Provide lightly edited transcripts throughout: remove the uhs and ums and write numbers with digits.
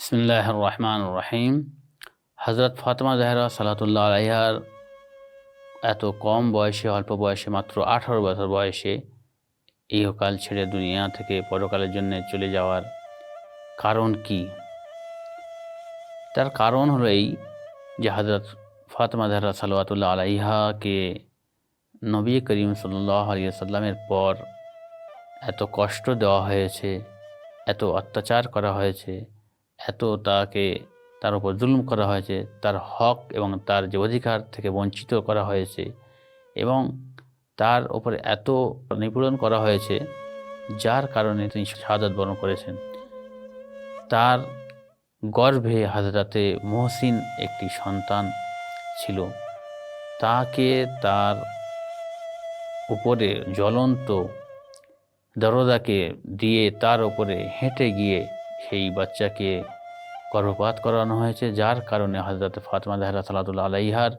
বিসমিল্লাহির রহমানির রহিম। হযরত ফাতেমা জাহরা সালাতুল্লাহ আলাইহার এত কম বয়সে, অল্প বয়সে, মাত্র 18 বছর বয়সে ইহকাল ছেড়ে দুনিয়া থেকে পরকালের জন্য চলে যাওয়ার কারণ কি? তার কারণ হলো এই যে হযরত ফাতেমা জাহরা সালাওয়াতুল্লাহ আলাইহাকে নবী করিম সাল্লাল্লাহু আলাইহি ওয়াসাল্লামের পর এত কষ্ট দেওয়া হয়েছে, এত অত্যাচার করা হয়েছে, এত তার উপর জুলুম করা হয়েছে, তার হক এবং তার যে অধিকার থেকে বঞ্চিত করা হয়েছে এবং তার উপরে এত নিপীড়ন করা হয়েছে, যার কারণে তিনি শাহাদাত বরণ করেছেন। তার গর্ভে হযরতে মুহসিন একটি সন্তান ছিল। তাকে তার উপরে জ্বলন্ত দরজাকে দিয়ে তার উপরে হেঁটে গিয়ে সেই বাচ্চাকে গর্ভপাত করানো হয়েছে, যার কারণে হযরত ফাতেমা জাহরা সালাতুল্লাহ আলাইহার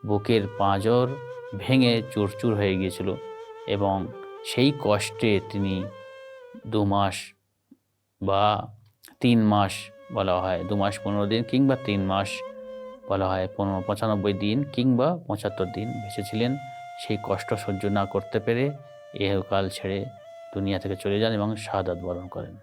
বুকের পাঁজর ভেঙে চুরচুর হয়ে গিয়েছিল এবং সেই কষ্টে তিনি 2 মাস বা 3 মাস বলা হয়, 2 মাস 15 দিন কিংবা 3 মাস বলা হয়, 95 দিন কিংবা 75 দিন বেঁচেছিলেন। সেই কষ্ট সহ্য না করতে পেরে ইহকাল ছেড়ে দুনিয়া থেকে চলে যান এবং শাহাদাত বরণ করেন।